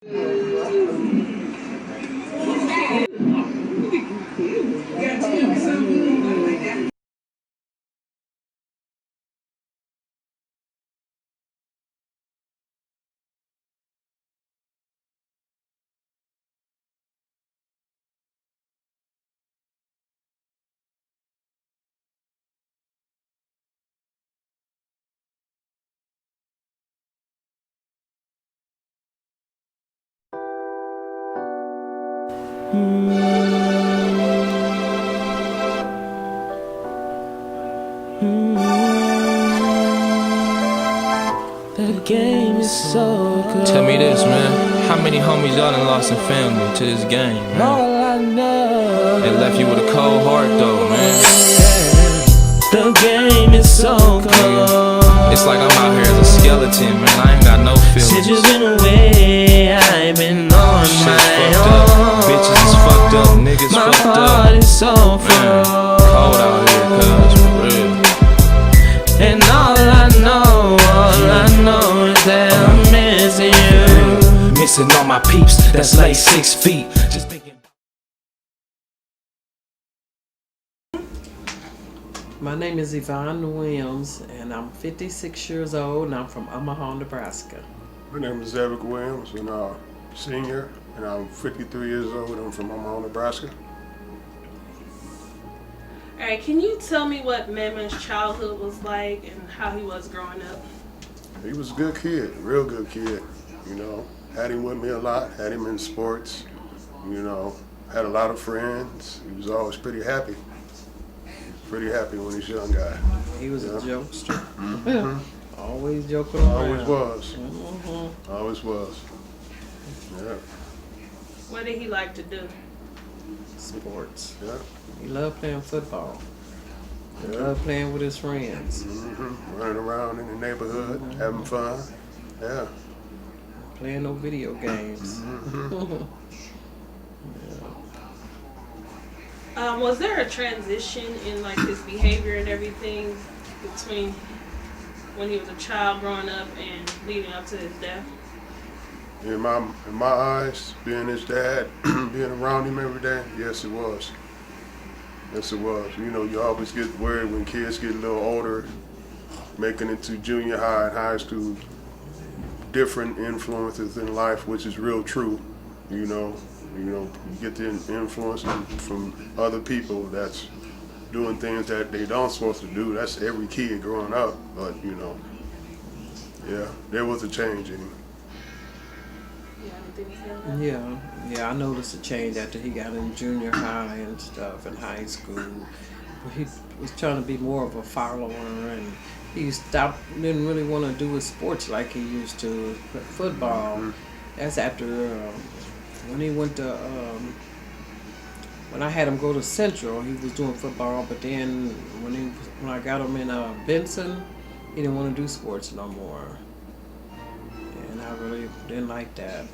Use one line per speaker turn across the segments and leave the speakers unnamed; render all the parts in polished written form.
The game is so good.
Tell me this, man. How many homies y'all done lost in family to this game, man?
All I know.
It left you with a cold heart, though, man.
The game is so cold.
It's like I'm out here as a skeleton, man. I ain't got no feelings.
Since you've been away, I've been on
Shit's
my
fucked
own.
up. Bitches is fucked up. Niggas
My
fucked
heart
up.
is so
Man,
full.
cold out here, cuz, for real.
And all I know is that I'm missing you.
Missing all my peeps, that's like 6 feet. Just thinking.
My name is Yvonne Williams, and I'm 56 years old, and I'm from Omaha, Nebraska.
My name is Everett Williams, and I'm senior, and I'm 53 years old. I'm from Omaha, Nebraska.
Alright, can you tell me what Mammon's childhood was like and how he was growing up?
He was a good kid, real good kid. You know, had him with me a lot, had him in sports. You know, had a lot of friends. He was always pretty happy. Pretty happy when he's a young guy.
He was
Yeah.
a jokester.
Mhm.
Always joking around.
Always was.
Mhm.
Always was. Yeah.
What did he like to do?
Sports.
Yeah.
He loved playing football. He
Yeah.
loved playing with his friends.
Running around in the neighborhood, having fun. Yeah.
Playing no video games.
Was there a transition in like his behavior and everything between when he was a child growing up and leading up to his death?
In my eyes, being his dad, being around him every day, yes it was. Yes it was. You know, you always get worried when kids get a little older, making it to junior high and high school, different influences in life, which is real true. You get the influence from other people that's doing things that they don't supposed to do. That's every kid growing up, but you know, yeah, there was a change in him.
Yeah, anything to say on that?
Yeah, I noticed a change after he got in junior high and stuff in high school. He was trying to be more of a follower, and he didn't really want to do his sports like he used to. Football. That's after when he went to when I had him go to Central, he was doing football. But then when I got him in Benson, he didn't want to do sports no more, and I really didn't like that.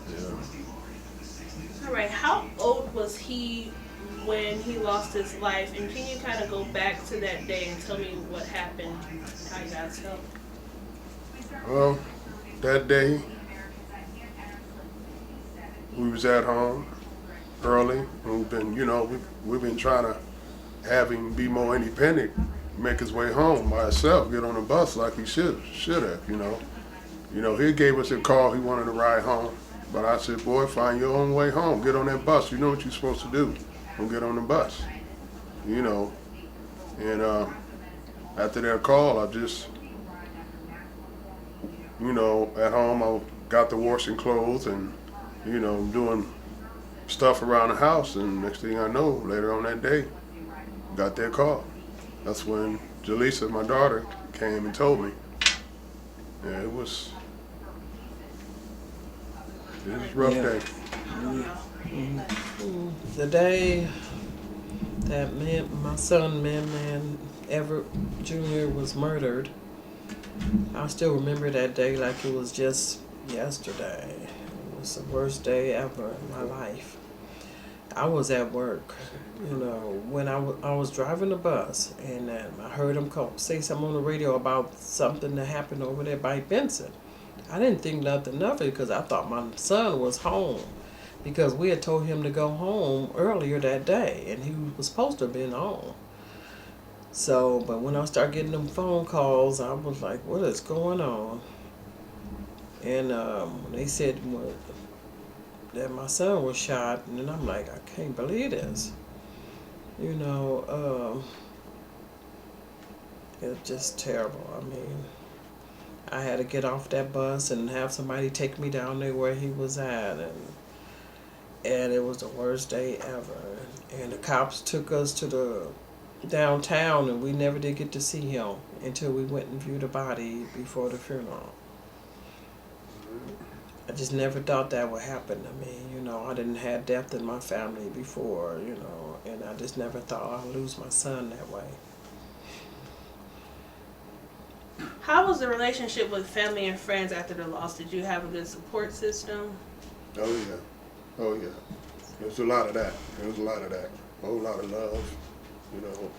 Yeah.
Alright, how old was he when he lost his life? And can you kind of go back to that day and tell me what happened, how you guys felt?
Well, that day we was at home early. We've been, we've been trying to have him be more independent, make his way home by himself, get on the bus like he should have. He gave us a call. He wanted to ride home, but I said, "Boy, find your own way home. Get on that bus. You know what you're supposed to do. Don't get on the bus." And after that call, I just, at home I got to washing clothes and, doing stuff around the house, and next thing I know, later on that day, got that call. That's when Jeazie, my daughter, came and told me. Yeah, it was a rough day.
The day that my son, Everett Jr. was murdered, I still remember that day like it was just yesterday. It was the worst day ever in my life. I was at work, when I was driving the bus, and I heard him say something on the radio about something that happened over there by Benson. I didn't think nothing of it because I thought my son was home because we had told him to go home earlier that day and he was supposed to have been home. So, but when I started getting them phone calls, I was like, what is going on? And they said that my son was shot, and then I'm like, I can't believe this. You know, it's just terrible. I mean, I had to get off that bus and have somebody take me down there where he was at, and it was the worst day ever. And the cops took us to the downtown, and we never did get to see him until we went and viewed the body before the funeral. I just never thought that would happen to me. You know, I didn't have death in my family before, you know, and I just never thought I'd lose my son that way.
How was the relationship with family and friends after the loss? Did you have a good support system?
Oh yeah, oh yeah. There was a lot of that. There was a lot of that. A whole lot of love. You know,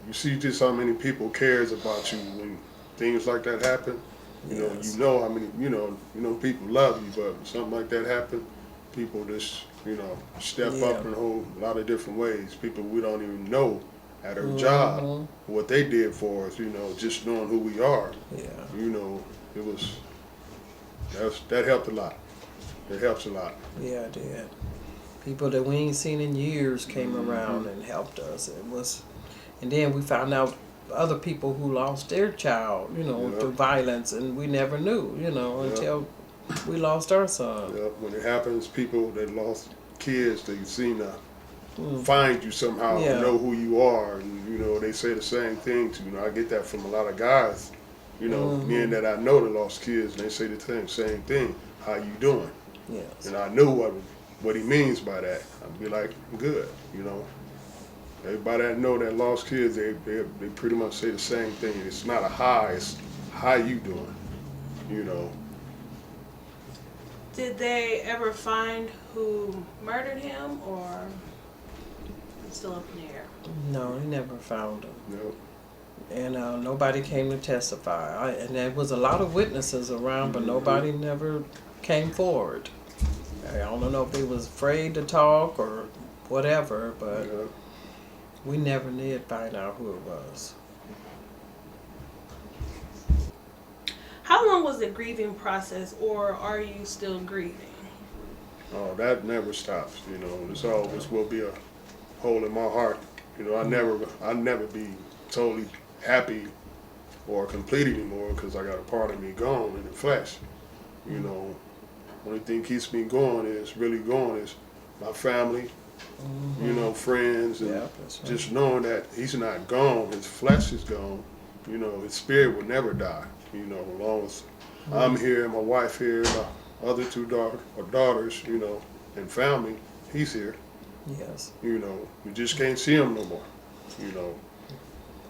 you see just how many people cares about you when things like that happen.
Yes.
You know how many, you know people love you, but when something like that happen, people just, step up in a whole lot of different ways. People we don't even know at our job, what they did for us, just knowing who we are.
Yeah.
It was, that helped a lot. It helps a lot.
Yeah, it did. People that we ain't seen in years came around and helped us. It was, and then we found out other people who lost their child, through violence, and we never knew, until we lost our son.
Yeah, when it happens, people that lost kids, they seem to find you somehow, know who you are, and they say the same thing to I get that from a lot of guys, men that I know that lost kids, and they say the same thing. How you doing?
Yes.
And I knew what he means by that. I'd be like, good, Everybody I know that lost kids, they pretty much say the same thing. It's not a hi, it's how you doing,
Did they ever find who murdered him, or it's still up in the air?
No, he never found him.
Nope.
And nobody came to testify. And there was a lot of witnesses around, but nobody never came forward. I don't know if they was afraid to talk or whatever, but we never did find out who it was.
How long was the grieving process, or are you still grieving?
Oh, that never stops, There's always will be a hole in my heart. I'll never be totally happy or complete anymore because I got a part of me gone in the flesh. Only thing keeps me going is my family, friends, and just knowing that he's not gone, his flesh is gone, his spirit will never die, as long as I'm here, my wife here, my other two daughters, and family, he's here.
Yes.
We just can't see him no more,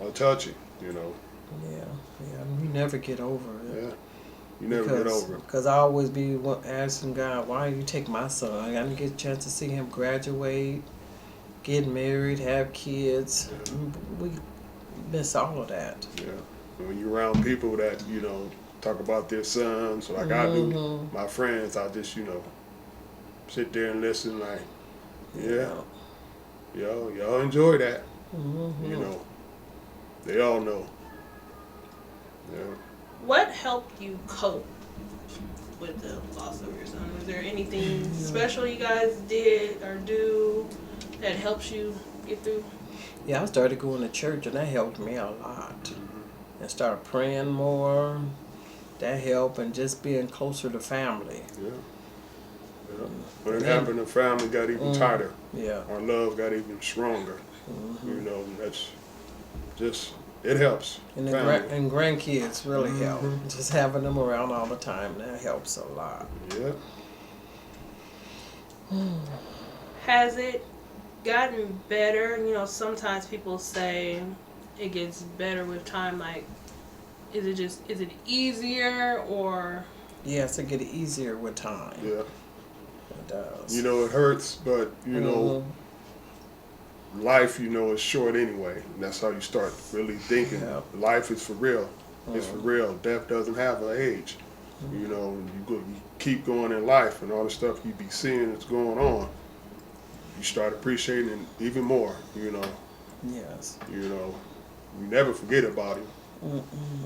I'll touch him,
Yeah, we never get over it.
Yeah. You never get over it.
Because I always be asking God, why you take my son? I didn't get a chance to see him graduate, get married, have kids. We miss all of that.
Yeah. And when you're around people that, talk about their sons, like I do, my friends, I just, sit there and listen like, y'all enjoy that. They all know. Yeah.
What helped you cope with the loss of your son? Was there anything special you guys did or do that helps you get through?
Yeah, I started going to church, and that helped me a lot. I started praying more. That helped, and just being closer to family.
Yeah. When it happened, the family got even tighter.
Yeah.
Our love got even stronger. That's just, it helps.
And and grandkids really help. Just having them around all the time, that helps a lot.
Yeah.
Has it gotten better? Sometimes people say it gets better with time. Like, is it easier, or?
Yes, it gets easier with time.
Yeah.
It does.
It hurts, but, life, is short anyway. And that's how you start really thinking. Life is for real. It's for real. Death doesn't have an age. You know, you keep going in life, and all the stuff you be seeing that's going on, you start appreciating it even more. You know.
Yes.
You know, you never forget about him.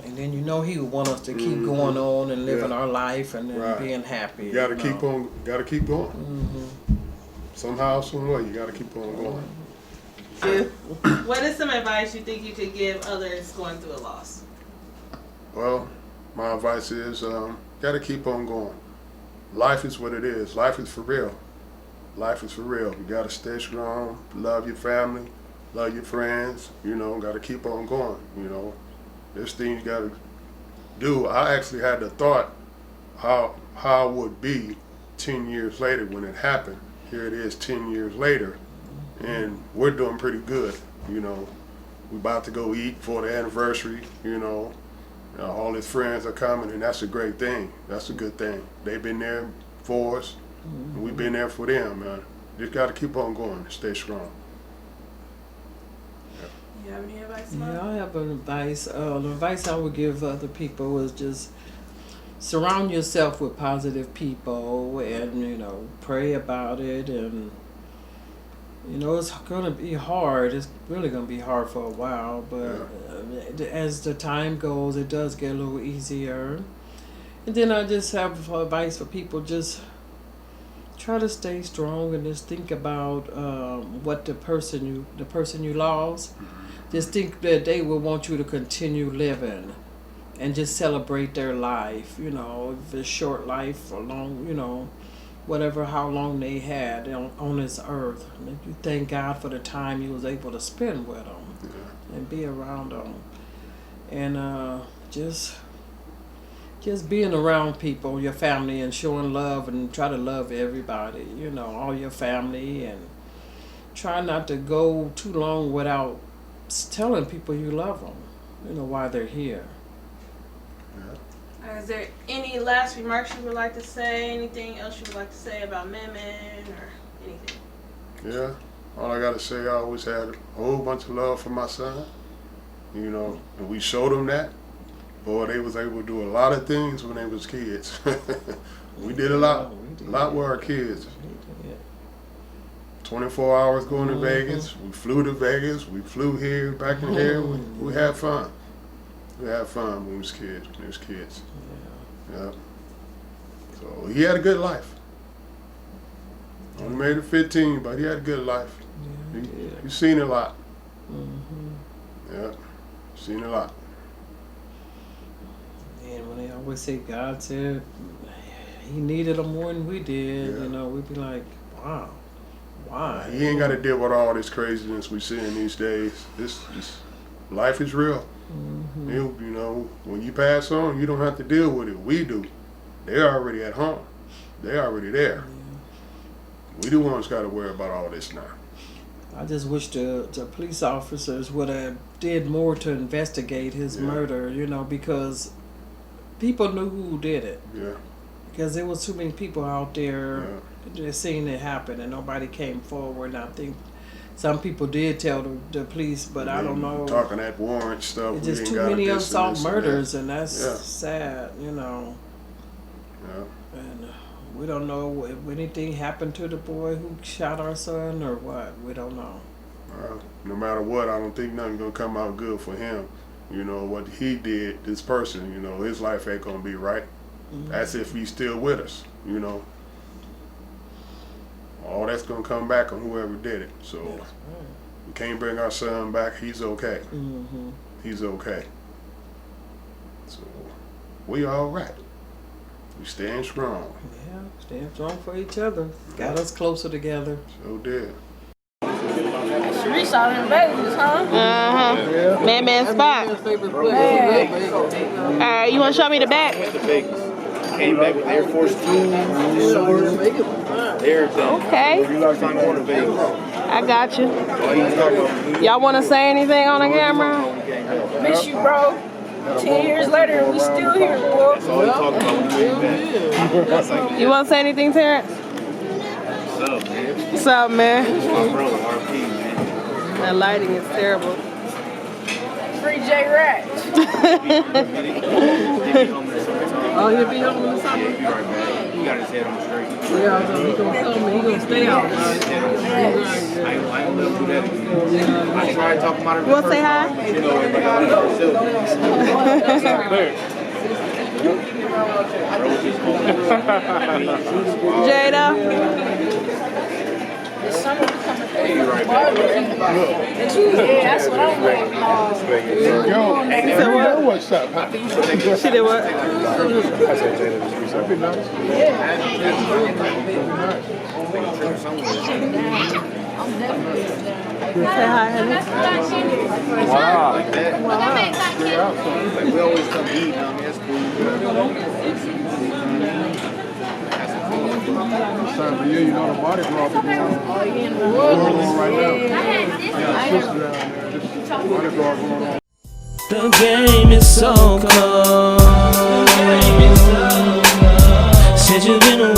And then you know he would want us to keep going on and living our life and then being happy.
You gotta keep on. Gotta keep going. Somehow, some way, you gotta keep on going.
What is some advice you think you could give others going through a loss?
Well, my advice is, gotta keep on going. Life is what it is. Life is for real. Life is for real. You gotta stay strong. Love your family. Love your friends. You know, gotta keep on going. You know, there's things you gotta do. I actually had the thought how it would be 10 years later when it happened. Here it is 10 years later, and we're doing pretty good. You know, we're about to go eat for the anniversary. You know, all his friends are coming, and that's a great thing. That's a good thing. They've been there for us, and we've been there for them, man. Just got to keep on going, stay strong.
You have any advice?
Yeah, I have an advice. The advice I would give other people is just surround yourself with positive people, and you know, pray about it. And you know, it's gonna be hard. It's really gonna be hard for a while, but as the time goes, it does get a little easier. And then I just have advice for people: just try to stay strong and just think about what the person you lost. Just think that they will want you to continue living and just celebrate their life, you know, if it's short life or long, you know, whatever, how long they had on this earth. And you thank God for the time you was able to spend with them and be around them. And just being around people, your family, and showing love, and try to love everybody, you know, all your family, and try not to go too long without telling people you love them, you know, while they're here.
Is there any last remarks you would like to say? Anything else you would like to say about Men or anything?
Yeah, all I gotta say, I always had a whole bunch of love for my son. You know, and we showed them that. Boy, they was able to do a lot of things when they was kids. We did a lot with our kids. 24 hours going to Vegas. We flew to Vegas. We flew here, back and here. We had fun. We had fun when we was kids. Yeah. So he had a good life. Only made it 15, but he had a good life. He's seen a lot. Yeah, seen a lot.
And when they always say God said he needed them more than we did, you know, we'd be like, wow. Why?
He ain't got to deal with all this craziness we seeing these days. This life is real. You know, when you pass on, you don't have to deal with it. We do. They're already at home. They're already there. We the ones got to worry about all this now.
I just wish the police officers would have did more to investigate his murder, you know, because people knew who did it.
Yeah.
Because there was too many people out there just seeing it happen, and nobody came forward. And I think some people did tell the police, but I don't know.
Talking that warrant stuff.
It's just too many unsolved murders, and that's sad, you know.
Yeah.
And we don't know if anything happened to the boy who shot our son or what. We don't know.
No matter what, I don't think nothing's gonna come out good for him. You know what he did, this person. You know his life ain't gonna be right. That's if he's still with us. You know. All that's gonna come back on whoever did it. So we can't bring our son back. He's okay. He's okay. So we all right. We staying strong.
Yeah, staying strong for each other. Got us closer together.
So did.
Sharice out in Vegas, huh?
Man spot. Alright, you wanna show me the back?
Came back with Air Force 2, swords, everything.
Okay. I got you. Y'all wanna say anything on the camera?
Miss you, bro. 10 years later, and we still here, boy.
You wanna say anything, Terrence? What's up, man? That lighting is terrible.
Free J Rat.
Oh, he'll be home in the summer?
He got his head on straight.
Yeah, so he gonna come and he gonna stay out.
I ain't gonna let him do that again. I tried talking about it.
You want to say hi?
You know, everybody got
Jada.
Yeah, that's what I'm waiting on.
You said what?
What's up?
She did what?
I said Jada, that'd be nice.
Say hi, honey.
Wow.
like that.
Wow.
Like we always come eat, you know, that's cool.
It's time for you, you know, the body drop is going on right now. I got a sister down there, just body drop going on.
The game is so cold. Since you've been away.